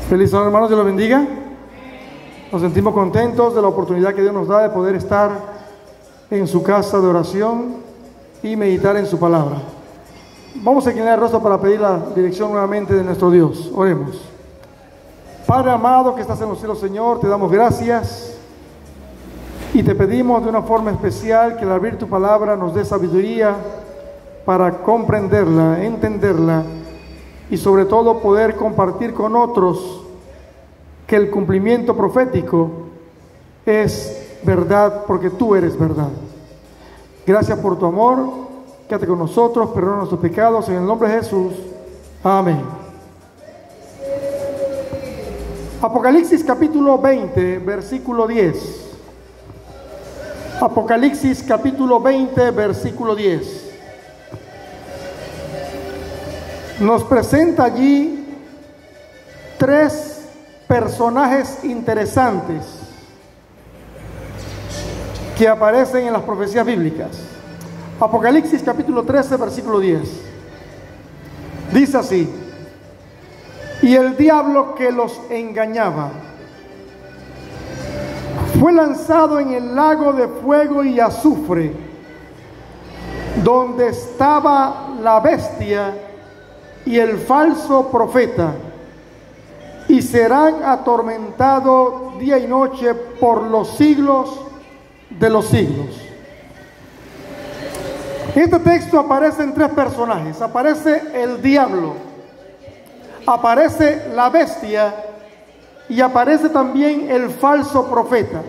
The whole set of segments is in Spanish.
Feliz año, hermanos, Dios los bendiga. Nos sentimos contentos de la oportunidad que Dios nos da de poder estar en su casa de oración y meditar en su palabra. Vamos a inclinar el rostro para pedir la dirección nuevamente de nuestro Dios. Oremos. Padre amado que estás en los cielos, Señor, te damos gracias y te pedimos de una forma especial que al abrir tu palabra nos dé sabiduría para comprenderla, entenderla y sobre todo poder compartir con otros que el cumplimiento profético es verdad porque tú eres verdad. Gracias por tu amor, quédate con nosotros, perdona nuestros pecados en el nombre de Jesús. Amén. Apocalipsis capítulo 20, versículo 10. Apocalipsis capítulo 20, versículo 10. Nos presenta allí tres personajes interesantes que aparecen en las profecías bíblicas. Apocalipsis capítulo 13, versículo 10. Dice así: y el diablo que los engañaba fue lanzado en el lago de fuego y azufre, donde estaba la bestia y el falso profeta, y serán atormentados día y noche por los siglos de los siglos. En este texto aparecen tres personajes. Aparece el diablo, aparece la bestia y aparece también el falso profeta.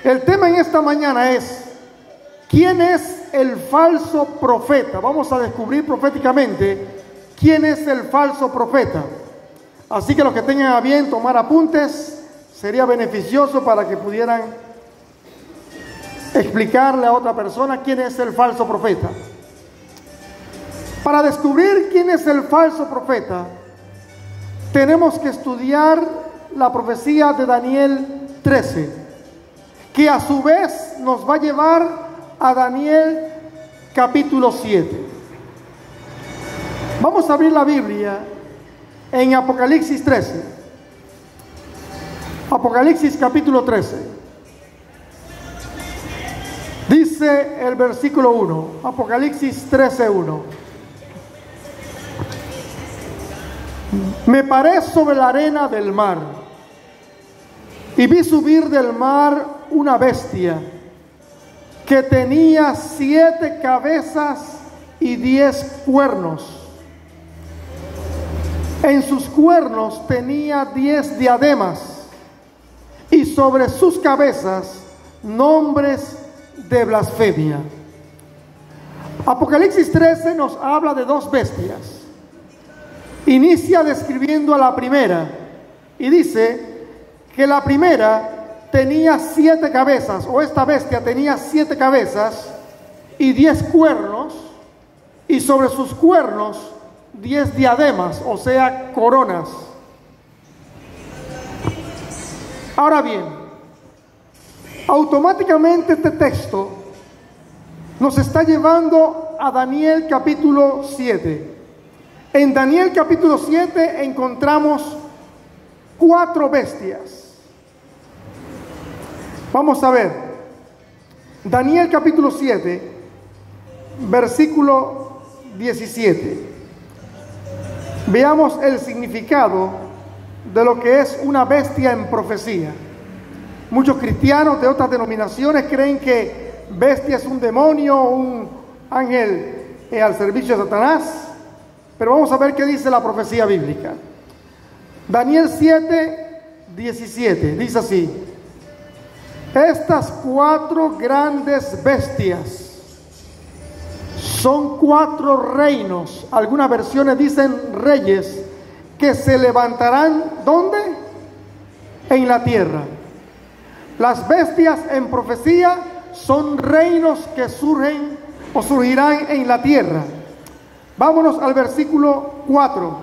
El tema en esta mañana es: ¿quién es el falso profeta? Vamos a descubrir proféticamente quién es el falso profeta. Así que los que tengan a bien tomar apuntes, sería beneficioso para que pudieran explicarle a otra persona quién es el falso profeta. Para descubrir quién es el falso profeta, tenemos que estudiar la profecía de Daniel 13, que a su vez nos va a llevar a Daniel capítulo 7. Vamos a abrir la Biblia en Apocalipsis 13. Apocalipsis capítulo 13. Dice el versículo 1, Apocalipsis 13:1. Me paré sobre la arena del mar y vi subir del mar una bestia que tenía 7 cabezas y 10 cuernos. En sus cuernos tenía 10 diademas y sobre sus cabezas nombres de blasfemia. Apocalipsis 13 nos habla de dos bestias. Inicia describiendo a la primera y dice que la primera tenía 7 cabezas, o esta bestia tenía 7 cabezas y 10 cuernos, y sobre sus cuernos 10 diademas, o sea, coronas. Ahora bien, automáticamente este texto nos está llevando a Daniel capítulo 7. En Daniel capítulo 7 encontramos 4 bestias. Vamos a ver, Daniel capítulo 7, versículo 17. Veamos el significado de lo que es una bestia en profecía. Muchos cristianos de otras denominaciones creen que bestia es un demonio, un ángel al servicio de Satanás, pero vamos a ver qué dice la profecía bíblica. Daniel 7, 17, dice así: estas 4 grandes bestias son 4 reinos, algunas versiones dicen reyes, que se levantarán, ¿dónde? En la tierra. Las bestias en profecía son reinos que surgen o surgirán en la tierra. Vámonos al versículo 4.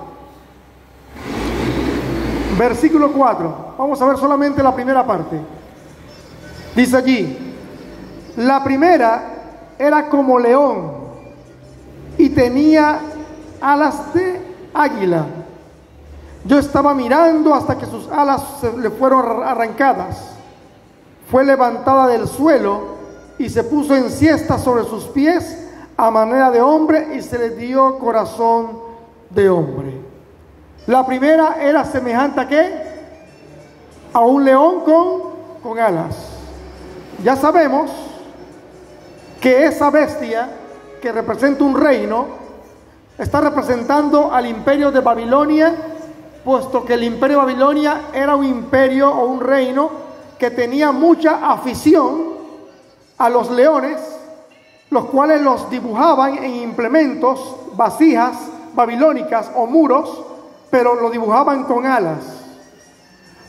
Versículo 4. Vamos a ver solamente la primera parte. Dice allí: la primera era como león y tenía alas de águila. Yo estaba mirando hasta que sus alas se le fueron arrancadas. Fue levantada del suelo y se puso en siesta sobre sus pies a manera de hombre y se le dio corazón de hombre. La primera era semejante ¿a qué? A un león con alas. Ya sabemos que esa bestia que representa un reino está representando al imperio de Babilonia, puesto que el imperio de Babilonia era un imperio o un reino que tenía mucha afición a los leones, los cuales los dibujaban en implementos, vasijas babilónicas o muros, pero lo dibujaban con alas.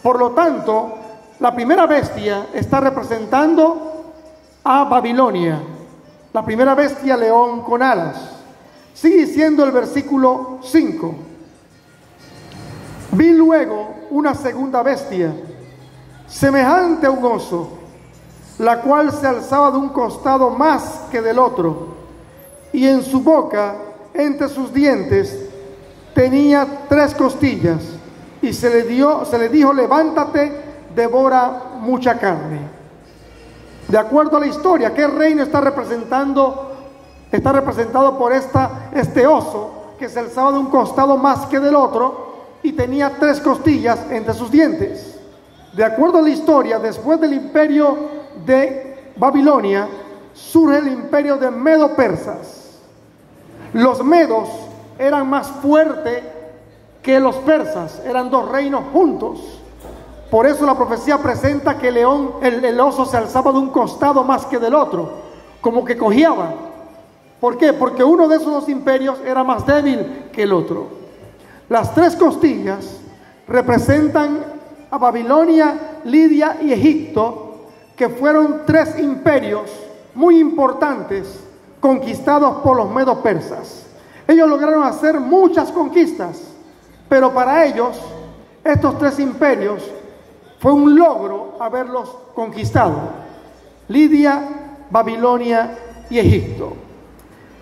Por lo tanto, la primera bestia está representando a Babilonia, la primera bestia león con alas. Sigue diciendo el versículo 5. Vi luego una segunda bestia, semejante a un oso, la cual se alzaba de un costado más que del otro, y en su boca, entre sus dientes, tenía 3 costillas, y se le dijo: levántate, devora mucha carne. De acuerdo a la historia, ¿qué reino está representando? Está representado por este oso que se alzaba de un costado más que del otro y tenía 3 costillas entre sus dientes. De acuerdo a la historia, después del imperio de Babilonia surge el imperio de Medo-Persas. Los medos eran más fuertes que los persas, eran 2 reinos juntos. Por eso la profecía presenta que el oso se alzaba de un costado más que del otro, como que cojeaba. ¿Por qué? Porque uno de esos 2 imperios era más débil que el otro. Las 3 costillas representan a Babilonia, Lidia y Egipto, que fueron 3 imperios muy importantes conquistados por los medos persas. Ellos lograron hacer muchas conquistas, pero para ellos estos 3 imperios fue un logro haberlos conquistado: Lidia, Babilonia y Egipto.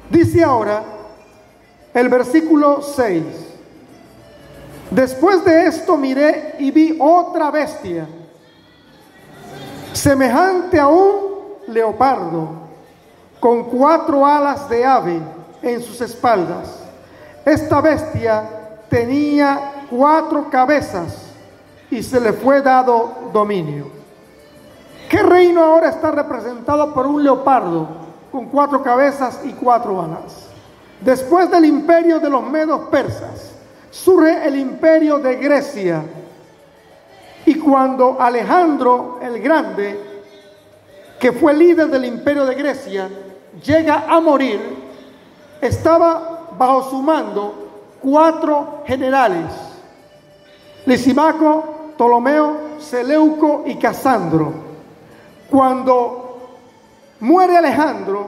Dice ahora el versículo 6: después de esto miré y vi otra bestia, semejante a un leopardo, con 4 alas de ave en sus espaldas. Esta bestia tenía 4 cabezas y se le fue dado dominio. ¿Qué reino ahora está representado por un leopardo con 4 cabezas y 4 alas? Después del imperio de los medos persas surge el imperio de Grecia, y cuando Alejandro el Grande, que fue líder del imperio de Grecia, llega a morir, estaba bajo su mando 4 generales: Lisimaco, Ptolomeo, Seleuco y Casandro. Cuando muere Alejandro,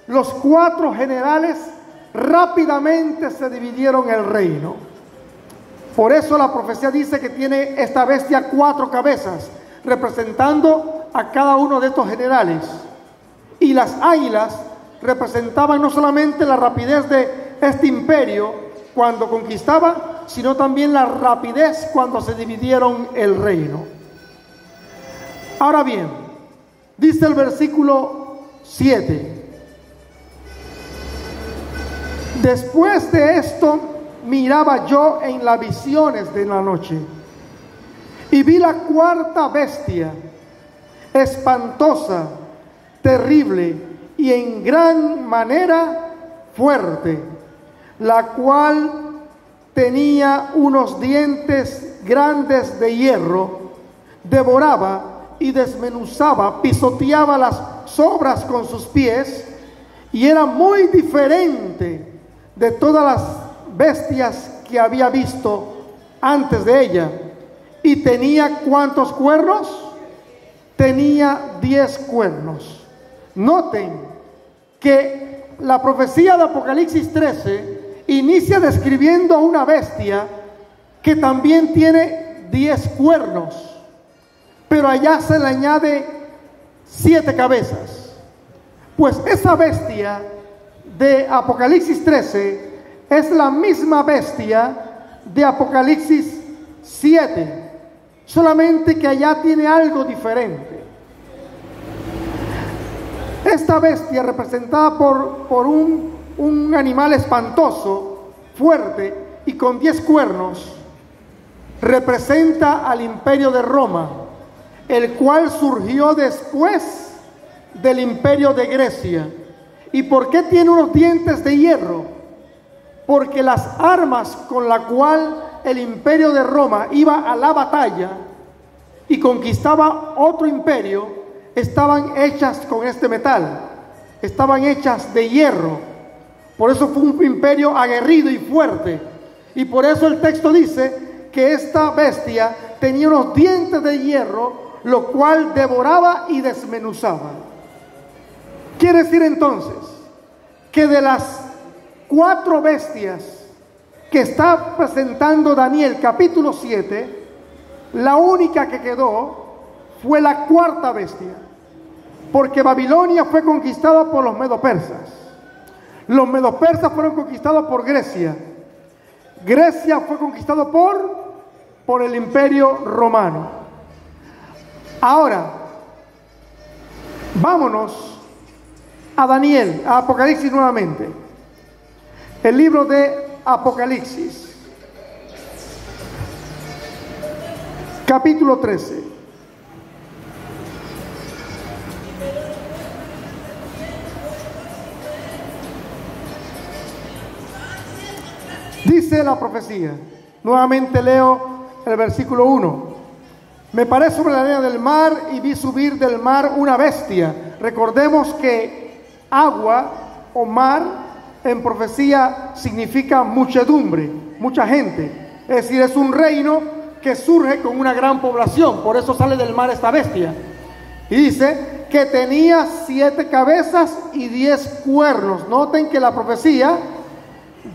los 4 generales rápidamente se dividieron el reino. Por eso la profecía dice que tiene esta bestia 4 cabezas, representando a cada uno de estos generales. Y las águilas representaban no solamente la rapidez de este imperio cuando conquistaba, sino también la rapidez cuando se dividieron el reino. Ahora bien, dice el versículo 7: después de esto miraba yo en las visiones de la noche, y vi la 4ª bestia, espantosa, terrible y en gran manera fuerte, la cual tenía unos dientes grandes de hierro, devoraba y desmenuzaba, pisoteaba las sobras con sus pies, y era muy diferente de todas las bestias que había visto antes de ella. Y tenía ¿cuántos cuernos? Tenía 10 cuernos. Noten que la profecía de Apocalipsis 13 inicia describiendo a una bestia que también tiene 10 cuernos, pero allá se le añade 7 cabezas. Pues esa bestia de Apocalipsis 13 es la misma bestia de Apocalipsis 7, solamente que allá tiene algo diferente. Esta bestia, representada por un animal espantoso, fuerte y con 10 cuernos, representa al imperio de Roma, el cual surgió después del imperio de Grecia. ¿Y por qué tiene unos dientes de hierro? Porque las armas con la cual el imperio de Roma iba a la batalla y conquistaba otro imperio, estaban hechas con este metal, estaban hechas de hierro. Por eso fue un imperio aguerrido y fuerte. Y por eso el texto dice que esta bestia tenía unos dientes de hierro, lo cual devoraba y desmenuzaba. Quiere decir entonces que de las 4 bestias que está presentando Daniel capítulo 7, la única que quedó fue la 4ª bestia, porque Babilonia fue conquistada por los medo-persas. Los medo-persas fueron conquistados por Grecia. Grecia fue conquistado por el imperio romano. Ahora, vámonos a Daniel, a Apocalipsis nuevamente. El libro de Apocalipsis, capítulo 13. Dice la profecía, nuevamente leo el versículo 1. Me paré sobre la arena del mar y vi subir del mar una bestia. Recordemos que agua o mar en profecía significa muchedumbre, mucha gente. Es decir, es un reino que surge con una gran población. Por eso sale del mar esta bestia. Y dice que tenía 7 cabezas y 10 cuernos. Noten que la profecía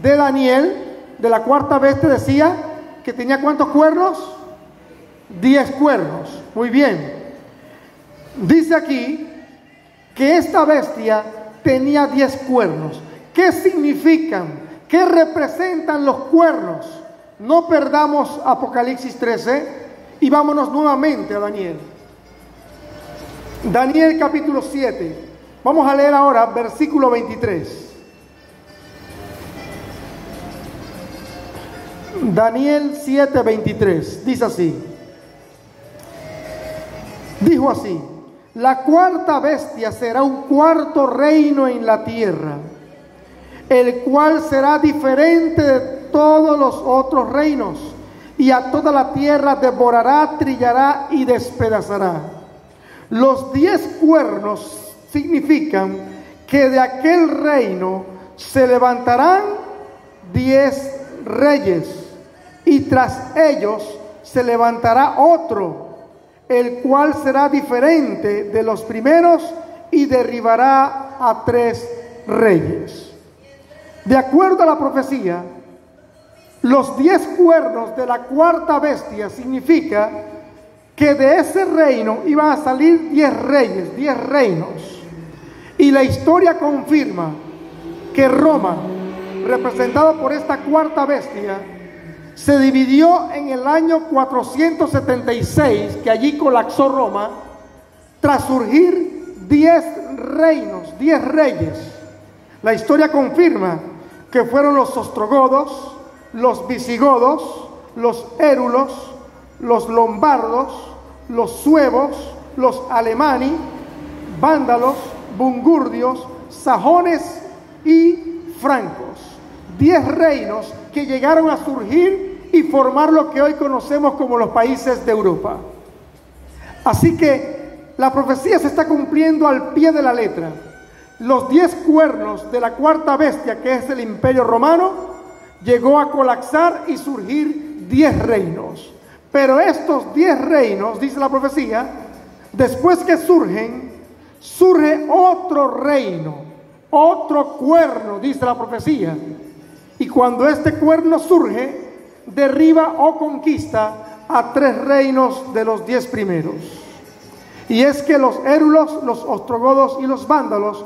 de Daniel, de la 4ª bestia, decía que tenía ¿cuántos cuernos? 10 cuernos. Muy bien. Dice aquí que esta bestia tenía 10 cuernos. ¿Qué significan? ¿Qué representan los cuernos? No perdamos Apocalipsis 13 y vámonos nuevamente a Daniel. Daniel capítulo 7. Vamos a leer ahora versículo 23. Daniel 7:23. Dice así. Dijo así: la 4ª bestia será un 4º reino en la tierra, el cual será diferente de todos los otros reinos, y a toda la tierra devorará, trillará y despedazará. Los 10 cuernos significan que de aquel reino se levantarán 10 reyes, y tras ellos se levantará otro, el cual será diferente de los primeros y derribará a 3 reyes. De acuerdo a la profecía, los 10 cuernos de la 4ª bestia significa que de ese reino iban a salir 10 reyes, 10 reinos. Y la historia confirma que Roma, representada por esta 4ª bestia, se dividió en el año 476, que allí colapsó Roma, tras surgir 10 reinos, 10 reyes. La historia confirma que fueron los ostrogodos, los visigodos, los érulos, los lombardos, los suevos, los alemaní, vándalos, bungurdios, sajones y francos. 10 reinos que llegaron a surgir y formar lo que hoy conocemos como los países de Europa. Así que la profecía se está cumpliendo al pie de la letra. Los 10 cuernos de la 4ª bestia, que es el imperio romano, llegó a colapsar y surgir 10 reinos. Pero estos 10 reinos, dice la profecía, después que surge otro reino, otro cuerno, dice la profecía. Y cuando este cuerno surge, derriba o conquista a 3 reinos de los 10 primeros. Y es que los érulos, los ostrogodos y los vándalos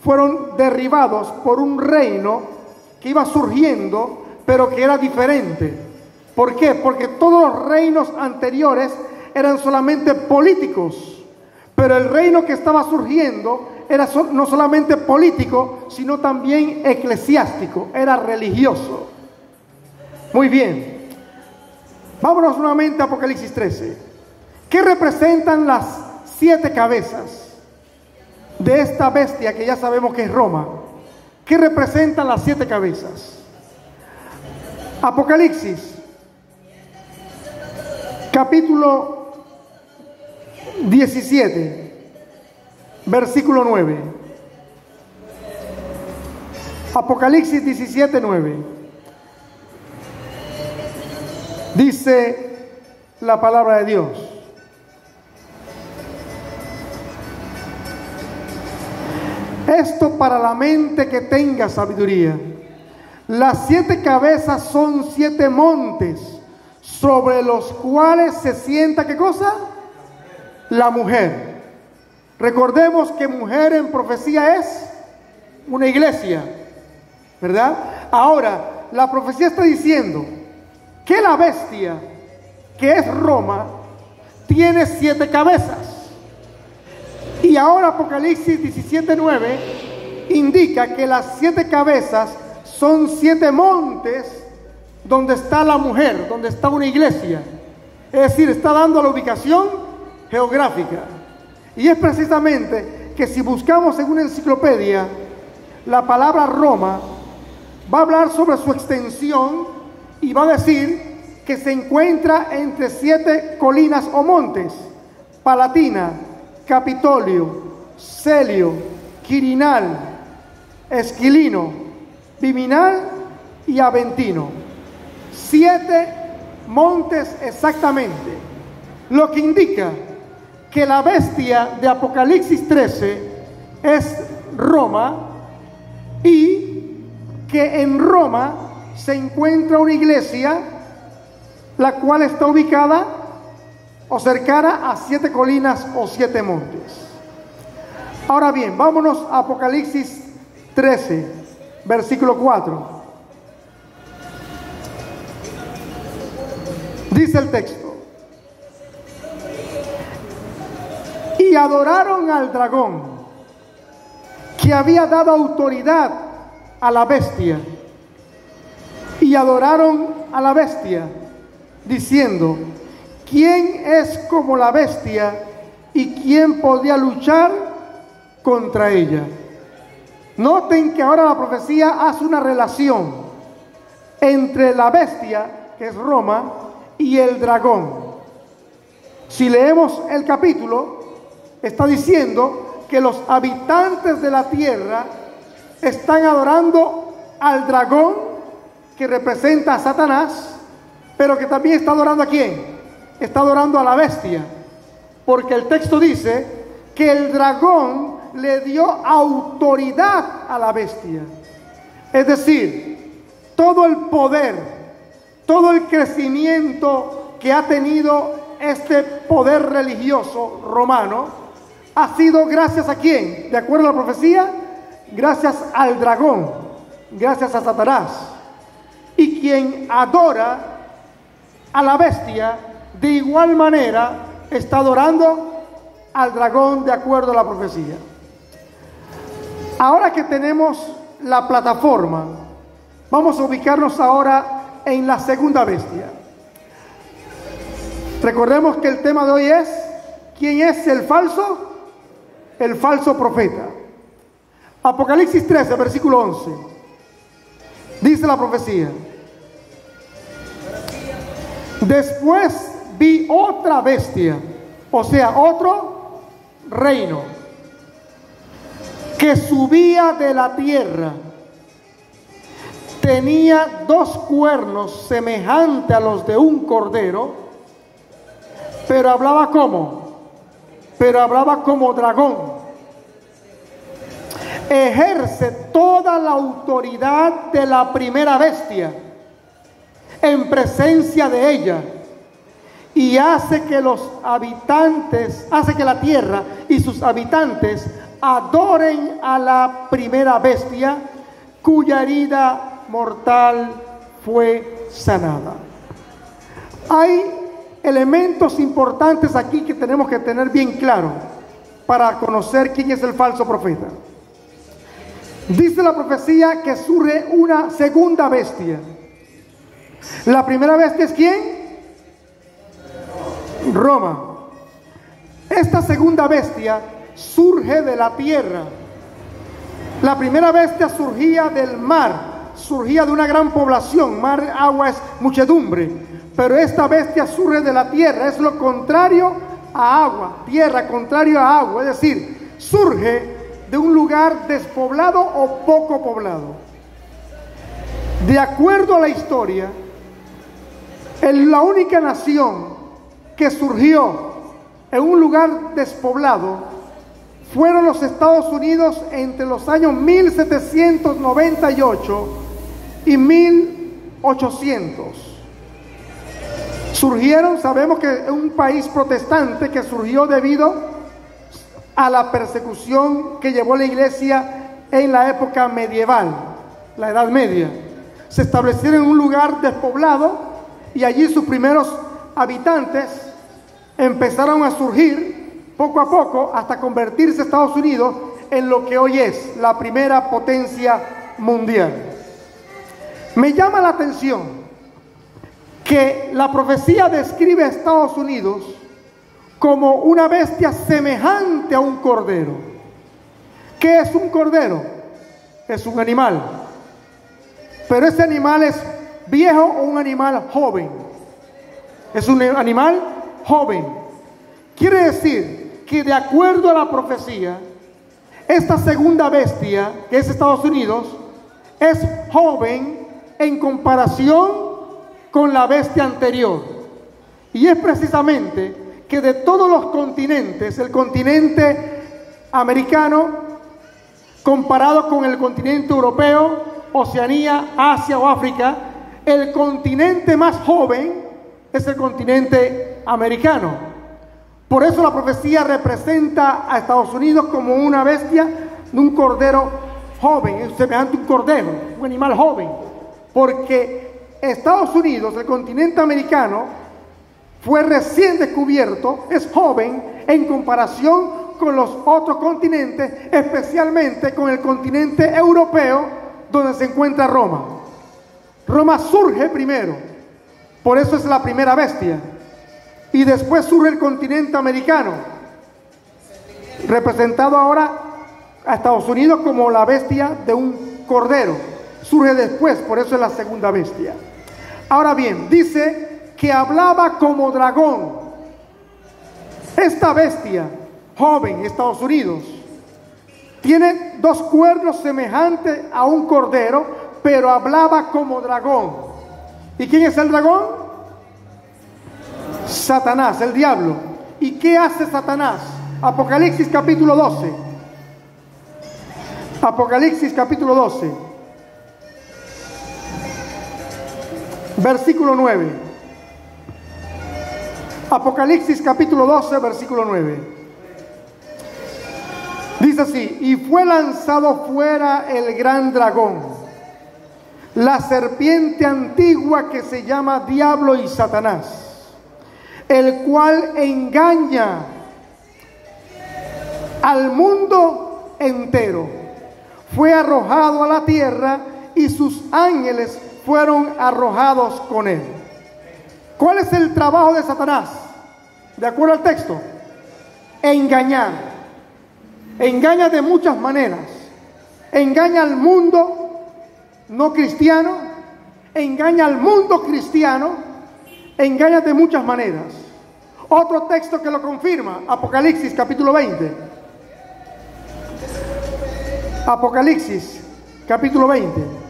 fueron derribados por un reino que iba surgiendo, pero que era diferente. ¿Por qué? Porque todos los reinos anteriores eran solamente políticos, pero el reino que estaba surgiendo era no solamente político, sino también eclesiástico, era religioso. Muy bien, vámonos nuevamente a Apocalipsis 13. ¿Qué representan las 7 cabezas de esta bestia que ya sabemos que es Roma? ¿Qué representan las 7 cabezas? Apocalipsis, capítulo 17, versículo 9. Apocalipsis 17, 9. Dice la palabra de Dios: esto para la mente que tenga sabiduría. Las 7 cabezas son 7 montes, sobre los cuales se sienta, ¿qué cosa? La mujer. Recordemos que mujer en profecía es una iglesia, ¿verdad? Ahora, la profecía está diciendo que la bestia, que es Roma, tiene 7 cabezas. Y ahora Apocalipsis 17:9 indica que las 7 cabezas son 7 montes donde está la mujer, donde está una iglesia. Es decir, está dando la ubicación geográfica. Y es precisamente que si buscamos en una enciclopedia la palabra Roma, va a hablar sobre su extensión y va a decir que se encuentra entre 7 colinas o montes: Palatina, Capitolio, Celio, Quirinal, Esquilino, Viminal y Aventino. 7 montes exactamente, lo que indica que la bestia de Apocalipsis 13 es Roma, y que en Roma se encuentra una iglesia la cual está ubicada o cercana a 7 colinas o 7 montes. Ahora bien, vámonos a Apocalipsis 13, versículo 4. Dice el texto: y adoraron al dragón, que había dado autoridad a la bestia, y adoraron a la bestia, diciendo: ¿quién es como la bestia y quién podía luchar contra ella? Noten que ahora la profecía hace una relación entre la bestia, que es Roma, y el dragón. Si leemos el capítulo, está diciendo que los habitantes de la tierra están adorando al dragón, que representa a Satanás, pero que también está adorando ¿a quién? Está adorando a la bestia, porque el texto dice que el dragón le dio autoridad a la bestia. Es decir, todo el poder, todo el crecimiento que ha tenido este poder religioso romano ha sido gracias a ¿quién? De acuerdo a la profecía, gracias al dragón, gracias a Satanás. Y quien adora a la bestia, de igual manera está adorando al dragón, de acuerdo a la profecía. Ahora que tenemos la plataforma, vamos a ubicarnos ahora en la segunda bestia. Recordemos que el tema de hoy es: ¿quién es el falso? El falso profeta. Apocalipsis 13, versículo 11. Dice la profecía: después vi otra bestia, o sea, otro reino, que subía de la tierra. Tenía 2 cuernos semejantes a los de un cordero, pero hablaba como dragón. Ejerce toda la autoridad de la primera bestia en presencia de ella, y hace que la tierra y sus habitantes adoren a la primera bestia, cuya herida mortal fue sanada. Hay elementos importantes aquí que tenemos que tener bien claro para conocer quién es el falso profeta. Dice la profecía que surge una segunda bestia. La primera bestia es ¿quién? Roma. Esta segunda bestia surge de la tierra. La primera bestia surgía del mar, surgía de una gran población. Mar, agua es muchedumbre, pero esta bestia surge de la tierra, es lo contrario a agua, tierra contrario a agua, es decir, surge de un lugar despoblado o poco poblado. De acuerdo a la historia, la única nación que surgió en un lugar despoblado fueron los Estados Unidos entre los años 1798 y 1800. Surgieron, sabemos que es un país protestante que surgió debido a la persecución que llevó la iglesia en la época medieval, la Edad Media. Se establecieron en un lugar despoblado y allí sus primeros habitantes empezaron a surgir poco a poco hasta convertirse Estados Unidos en lo que hoy es la primera potencia mundial. Me llama la atención que la profecía describe a Estados Unidos como una bestia semejante a un cordero. ¿Qué es un cordero? Es un animal. Pero ese animal es viejo o un animal joven. Es un animal joven. Quiere decir que de acuerdo a la profecía, esta segunda bestia, que es Estados Unidos, es joven en comparación con la bestia anterior. Y es precisamente que de todos los continentes, el continente americano, comparado con el continente europeo, Oceanía, Asia o África, el continente más joven es el continente americano. Por eso la profecía representa a Estados Unidos como una bestia de un cordero joven, es semejante a un cordero, un animal joven, porque Estados Unidos, el continente americano, fue recién descubierto, es joven en comparación con los otros continentes, especialmente con el continente europeo, donde se encuentra Roma. Roma surge primero, por eso es la primera bestia, y después surge el continente americano, representado ahora a Estados Unidos como la bestia de un cordero. Surge después, por eso es la segunda bestia. Ahora bien, dice que hablaba como dragón. Esta bestia, joven, Estados Unidos, tiene dos cuernos semejantes a un cordero, pero hablaba como dragón. ¿Y quién es el dragón? Satanás, el diablo. ¿Y qué hace Satanás? Apocalipsis capítulo 12. Apocalipsis capítulo 12. Versículo 9. Apocalipsis capítulo 12, versículo 9. Dice así: y fue lanzado fuera el gran dragón, la serpiente antigua que se llama Diablo y Satanás, el cual engaña al mundo entero. Fue arrojado a la tierra y sus ángeles fueron arrojados con él. ¿Cuál es el trabajo de Satanás? De acuerdo al texto, engañar. Engaña de muchas maneras. Engaña al mundo no cristiano, engaña al mundo cristiano, engaña de muchas maneras. Otro texto que lo confirma, Apocalipsis capítulo 20. Apocalipsis capítulo 20.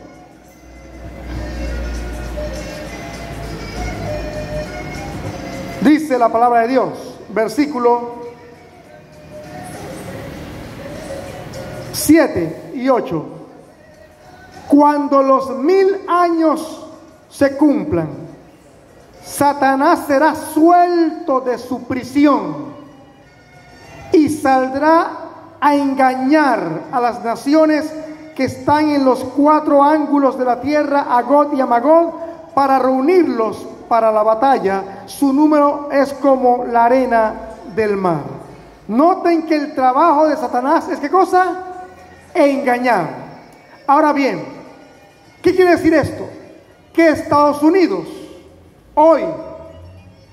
Dice la palabra de Dios, versículo 7 y 8. Cuando los 1000 años se cumplan, Satanás será suelto de su prisión y saldrá a engañar a las naciones que están en los 4 ángulos de la tierra, a Gog y a Magog, para reunirlos para la batalla, su número es como la arena del mar. Noten que el trabajo de Satanás es ¿qué cosa? Engañar. Ahora bien, ¿qué quiere decir esto? Que Estados Unidos, hoy,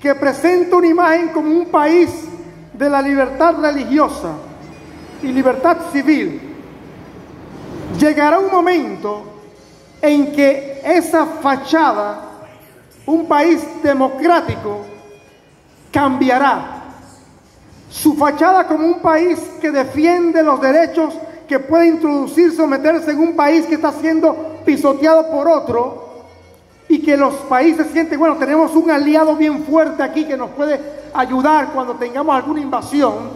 que presenta una imagen como un país de la libertad religiosa y libertad civil, llegará un momento en que esa fachada, un país democrático, cambiará. Su fachada como un país que defiende los derechos, que puede introducirse o meterse en un país que está siendo pisoteado por otro, y que los países sienten, bueno, tenemos un aliado bien fuerte aquí que nos puede ayudar cuando tengamos alguna invasión.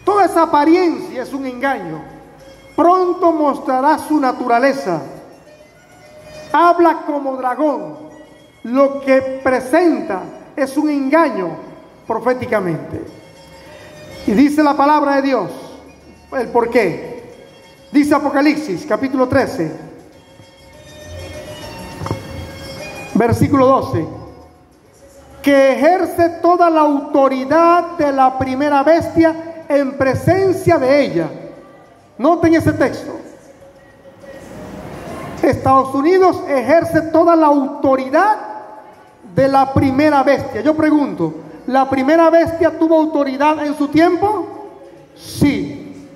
Toda esa apariencia es un engaño. Pronto mostrará su naturaleza. Habla como dragón. Lo que presenta es un engaño proféticamente. Y dice la palabra de Dios el por qué. Dice Apocalipsis capítulo 13. Versículo 12, que ejerce toda la autoridad de la primera bestia en presencia de ella. Noten ese texto. Estados Unidos ejerce toda la autoridad de la primera bestia. Yo pregunto, ¿la primera bestia tuvo autoridad en su tiempo? Sí.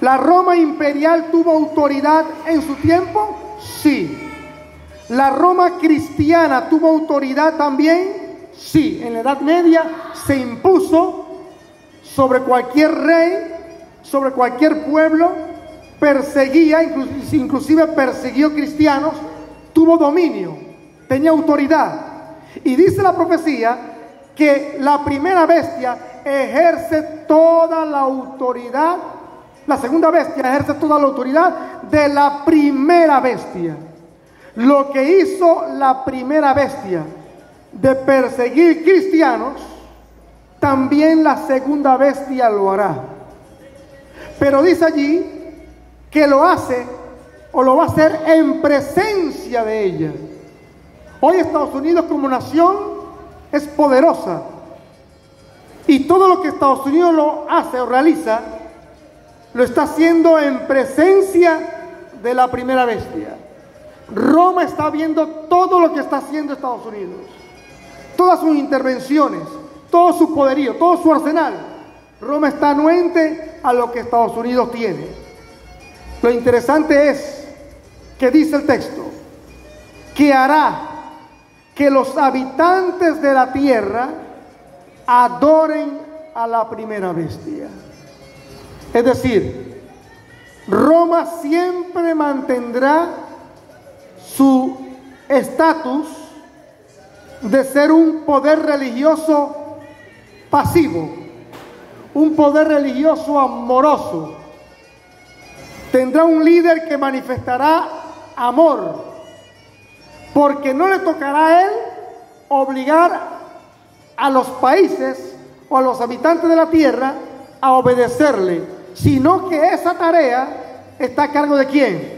¿La Roma imperial tuvo autoridad en su tiempo? Sí. ¿La Roma cristiana tuvo autoridad también? Sí, en la Edad Media se impuso sobre cualquier rey, sobre cualquier pueblo, perseguía, inclusive persiguió cristianos, tuvo dominio, tenía autoridad. Y dice la profecía que la primera bestia ejerce toda la autoridad, la segunda bestia ejerce toda la autoridad de la primera bestia. Lo que hizo la primera bestia de perseguir cristianos, también la segunda bestia lo hará. Pero dice allí que lo hace o lo va a hacer en presencia de ella. Hoy Estados Unidos como nación es poderosa. Y todo lo que Estados Unidos lo hace o realiza, lo está haciendo en presencia de la primera bestia. Roma está viendo todo lo que está haciendo Estados Unidos, todas sus intervenciones, todo su poderío, todo su arsenal. Roma está anuente a lo que Estados Unidos tiene. Lo interesante es que dice el texto que hará que los habitantes de la tierra adoren a la primera bestia. Es decir, Roma siempre mantendrá su estatus de ser un poder religioso pasivo, un poder religioso amoroso. Tendrá un líder que manifestará amor, porque no le tocará a él obligar a los países o a los habitantes de la tierra a obedecerle, sino que esa tarea está a cargo de ¿quién?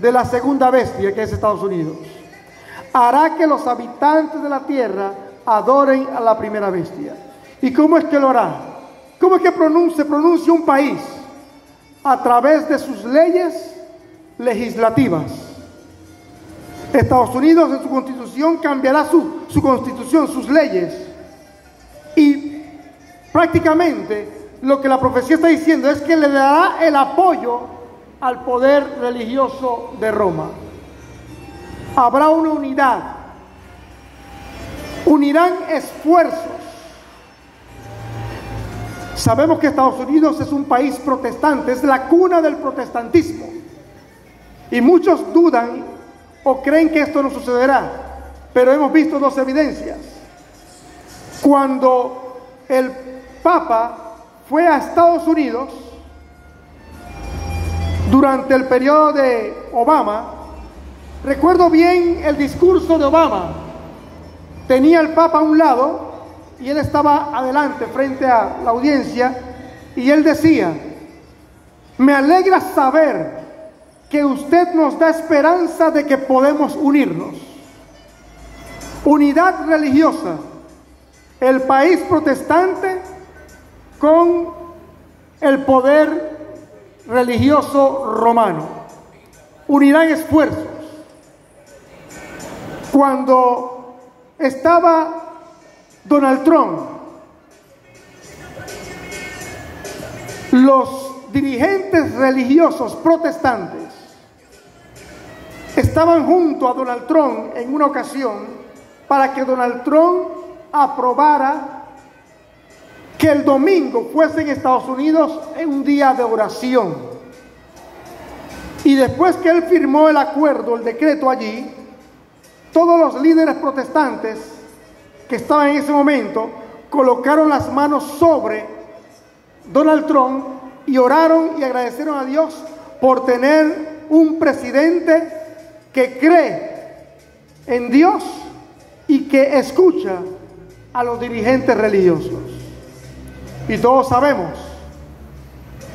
De la segunda bestia, que es Estados Unidos. Hará que los habitantes de la tierra adoren a la primera bestia. ¿Y cómo es que lo hará? ¿Cómo es que pronuncia un país? A través de sus leyes legislativas. Estados Unidos en su constitución cambiará su constitución, sus leyes. Y prácticamente lo que la profecía está diciendo es que le dará el apoyo al poder religioso de Roma. Habrá una unidad. Unirán esfuerzos. Sabemos que Estados Unidos es un país protestante, es la cuna del protestantismo. Y muchos dudan o creen que esto no sucederá, pero hemos visto dos evidencias. Cuando el Papa fue a Estados Unidos, durante el periodo de Obama, recuerdo bien el discurso de Obama. Tenía el Papa a un lado y él estaba adelante frente a la audiencia y él decía: me alegra saber que usted nos da esperanza de que podemos unirnos. Unidad religiosa. El país protestante con el poder religioso romano. Unirán esfuerzos. Cuando estaba Donald Trump, los dirigentes religiosos protestantes estaban junto a Donald Trump en una ocasión para que Donald Trump aprobara que el domingo fuese en Estados Unidos en un día de oración. Y después que él firmó el acuerdo, el decreto allí, todos los líderes protestantes que estaban en ese momento colocaron las manos sobre Donald Trump y oraron y agradecieron a Dios por tener un presidente que cree en Dios y que escucha a los dirigentes religiosos. Y todos sabemos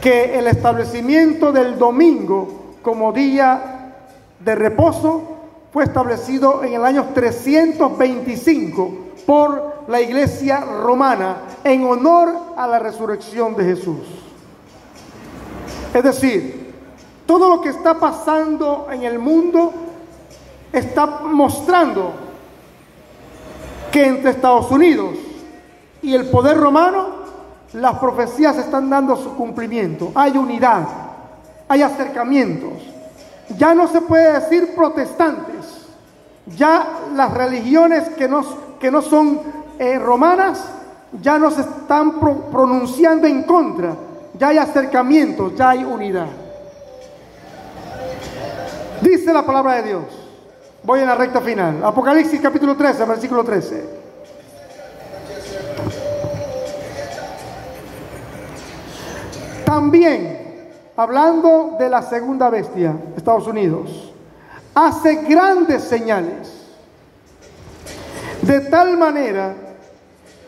que el establecimiento del domingo como día de reposo fue establecido en el año 325 por la Iglesia romana en honor a la resurrección de Jesús. Es decir, todo lo que está pasando en el mundo está mostrando que entre Estados Unidos y el poder romano las profecías están dando su cumplimiento. Hay unidad, hay acercamientos. Ya no se puede decir protestantes. Ya las religiones que no son romanas ya no se están pronunciando en contra. Ya hay acercamientos, ya hay unidad. Dice la palabra de Dios. Voy en la recta final. Apocalipsis capítulo 13, versículo 13. También, hablando de la segunda bestia, Estados Unidos, hace grandes señales, de tal manera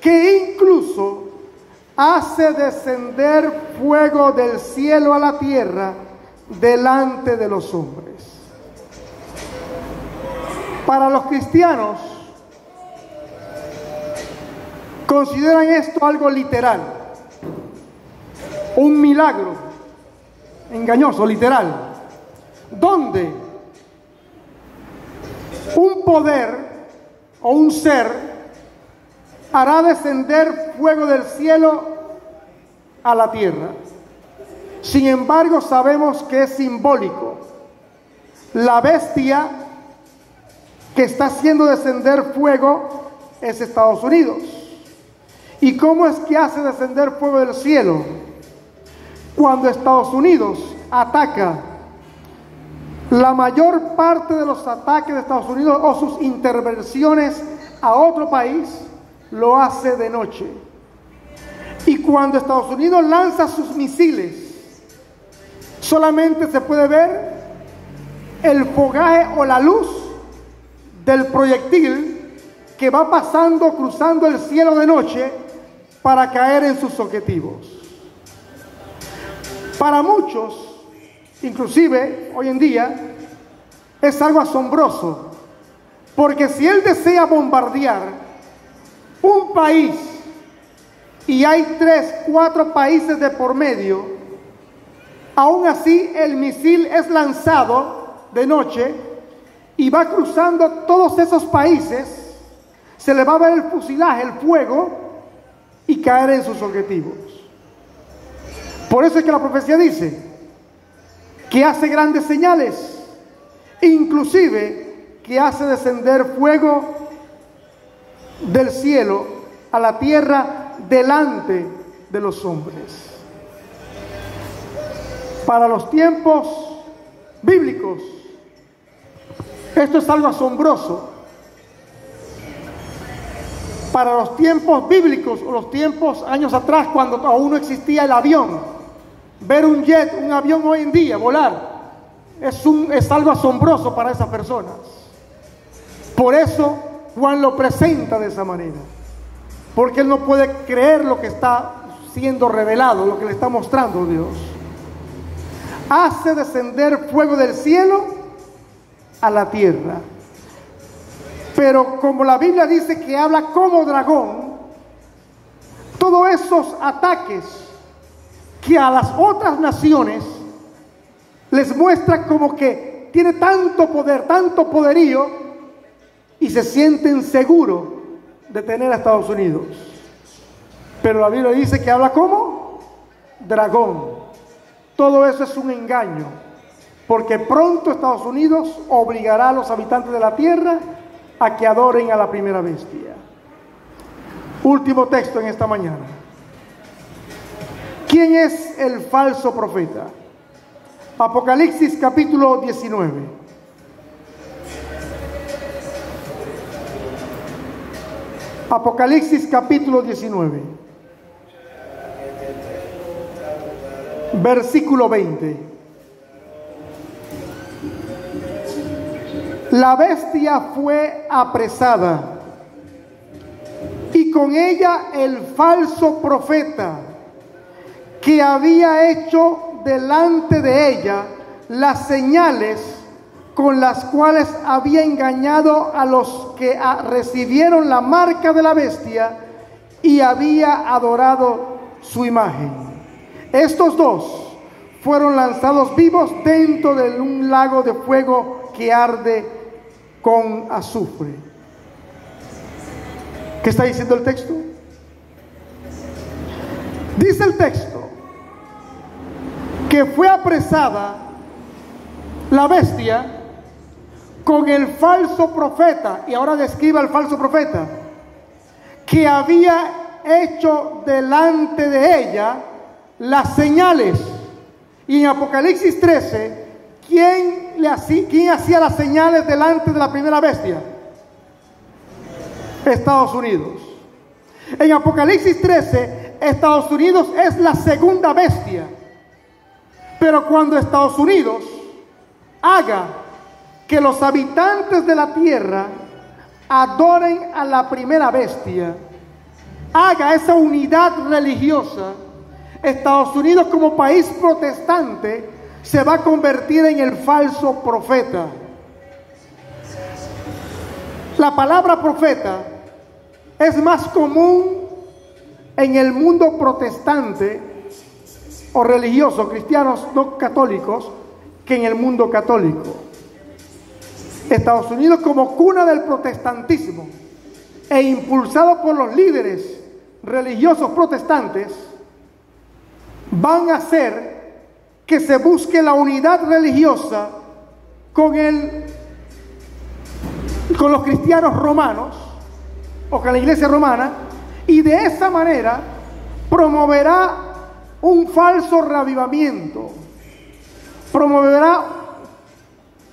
que incluso hace descender fuego del cielo a la tierra delante de los hombres. Para los cristianos, consideran esto algo literal, un milagro engañoso, literal, donde un poder o un ser hará descender fuego del cielo a la tierra. Sin embargo, sabemos que es simbólico. La bestia que está haciendo descender fuego es Estados Unidos. ¿Y cómo es que hace descender fuego del cielo? Cuando Estados Unidos ataca, la mayor parte de los ataques de Estados Unidos o sus intervenciones a otro país lo hace de noche. Y cuando Estados Unidos lanza sus misiles, solamente se puede ver el fogaje o la luz del proyectil que va pasando, cruzando el cielo de noche para caer en sus objetivos. Para muchos, inclusive hoy en día, es algo asombroso, porque si él desea bombardear un país y hay 3, 4 países de por medio, aún así el misil es lanzado de noche y va cruzando todos esos países, se le va a ver el fusilaje, el fuego, y caer en sus objetivos. Por eso es que la profecía dice que hace grandes señales, inclusive que hace descender fuego del cielo a la tierra delante de los hombres. Para los tiempos bíblicos, esto es algo asombroso. Para los tiempos bíblicos o los tiempos años atrás, cuando aún no existía el avión, ver un jet, un avión hoy en día, volar, es algo asombroso para esas personas. Por eso Juan lo presenta de esa manera, porque él no puede creer lo que está siendo revelado, lo que le está mostrando Dios. Hace descender fuego del cielo a la tierra. Pero como la Biblia dice que habla como dragón, todos esos ataques que a las otras naciones les muestra como que tiene tanto poder, tanto poderío, y se sienten seguros de tener a Estados Unidos. Pero la Biblia dice que habla como dragón. Todo eso es un engaño, porque pronto Estados Unidos obligará a los habitantes de la tierra a que adoren a la primera bestia. Último texto en esta mañana. ¿Quién es el falso profeta? Apocalipsis capítulo 19. Apocalipsis capítulo 19. Versículo 20. La bestia fue apresada y con ella el falso profeta que había hecho delante de ella las señales con las cuales había engañado a los que recibieron la marca de la bestia y había adorado su imagen. Estos dos fueron lanzados vivos dentro de un lago de fuego que arde con azufre. ¿Qué está diciendo el texto? Dice el texto que fue apresada la bestia con el falso profeta, y ahora describe al falso profeta, que había hecho delante de ella las señales. Y en Apocalipsis 13, ¿quién hacía las señales delante de la primera bestia? Estados Unidos. En Apocalipsis 13, Estados Unidos es la segunda bestia. Pero cuando Estados Unidos haga que los habitantes de la tierra adoren a la primera bestia, haga esa unidad religiosa, Estados Unidos como país protestante se va a convertir en el falso profeta. La palabra profeta es más común en el mundo protestante o religioso, cristianos no católicos, que en el mundo católico. Estados Unidos, como cuna del protestantismo e impulsado por los líderes religiosos protestantes, van a hacer que se busque la unidad religiosa con los cristianos romanos o con la iglesia romana, y de esa manera promoverá un falso reavivamiento, promoverá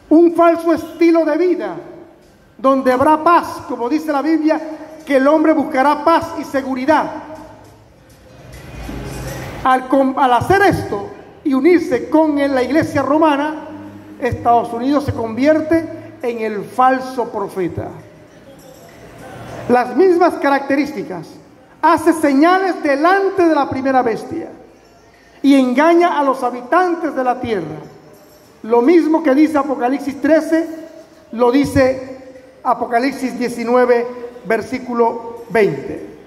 un falso estilo de vida, donde habrá paz, como dice la Biblia, que el hombre buscará paz y seguridad. Al hacer esto y unirse con la iglesia romana, Estados Unidos se convierte en el falso profeta. Las mismas características, hace señales delante de la primera bestia y engaña a los habitantes de la tierra. Lo mismo que dice Apocalipsis 13, lo dice Apocalipsis 19, versículo 20.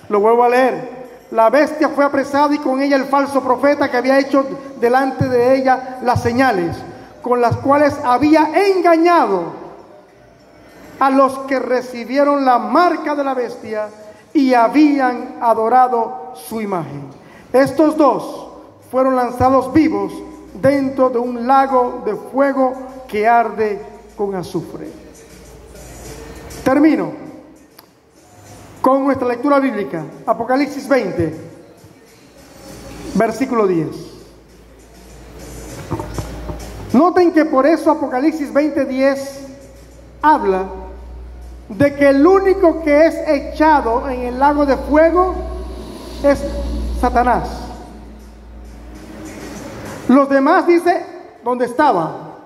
Lo vuelvo a leer. La bestia fue apresada y con ella el falso profeta que había hecho delante de ella las señales con las cuales había engañado a los que recibieron la marca de la bestia y habían adorado su imagen. Estos dos fueron lanzados vivos dentro de un lago de fuego que arde con azufre. Termino con nuestra lectura bíblica. Apocalipsis 20, versículo 10. Noten que por eso Apocalipsis 20:10 habla de que el único que es echado en el lago de fuego es Satanás. Los demás, dice, ¿dónde estaba?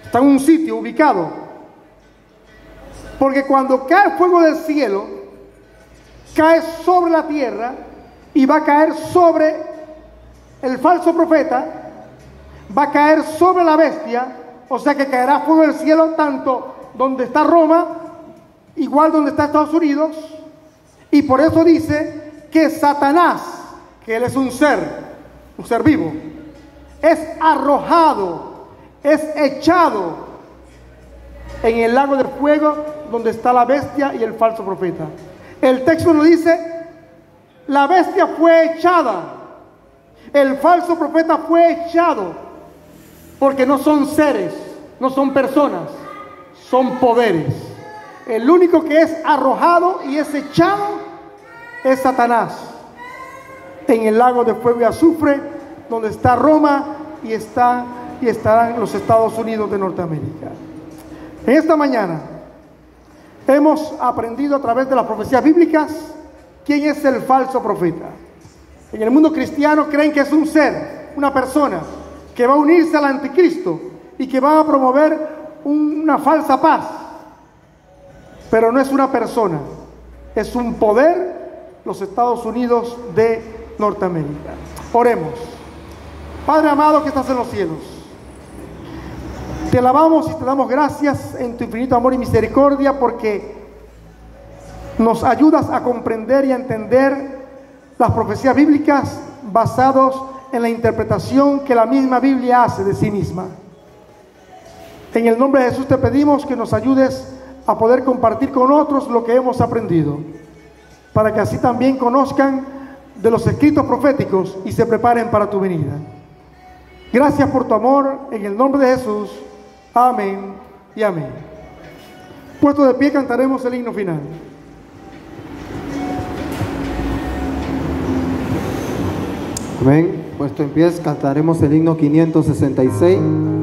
Está en un sitio ubicado. Porque cuando cae fuego del cielo, cae sobre la tierra y va a caer sobre el falso profeta, va a caer sobre la bestia, o sea que caerá fuego del cielo tanto donde está Roma igual donde está Estados Unidos, y por eso dice que Satanás, que él es un ser vivo, es arrojado, es echado en el lago de fuego donde está la bestia y el falso profeta. El texto nos dice, la bestia fue echada, el falso profeta fue echado, porque no son seres, no son personas, son poderes. El único que es arrojado y es echado es Satanás, en el lago de fuego y azufre, donde está Roma y estarán los Estados Unidos de Norteamérica. En esta mañana hemos aprendido a través de las profecías bíblicas quién es el falso profeta. En el mundo cristiano creen que es un ser, una persona que va a unirse al anticristo y que va a promover una falsa paz. Pero no es una persona, es un poder, los Estados Unidos de Norteamérica. Oremos. Padre amado que estás en los cielos, te alabamos y te damos gracias en tu infinito amor y misericordia, porque nos ayudas a comprender y a entender las profecías bíblicas basados en la interpretación que la misma Biblia hace de sí misma. En el nombre de Jesús te pedimos que nos ayudes a poder compartir con otros lo que hemos aprendido, para que así también conozcan de los escritos proféticos y se preparen para tu venida. Gracias por tu amor, en el nombre de Jesús. Amén y amén. Puesto de pie, cantaremos el himno final. Amén. Puesto en pie, cantaremos el himno 566.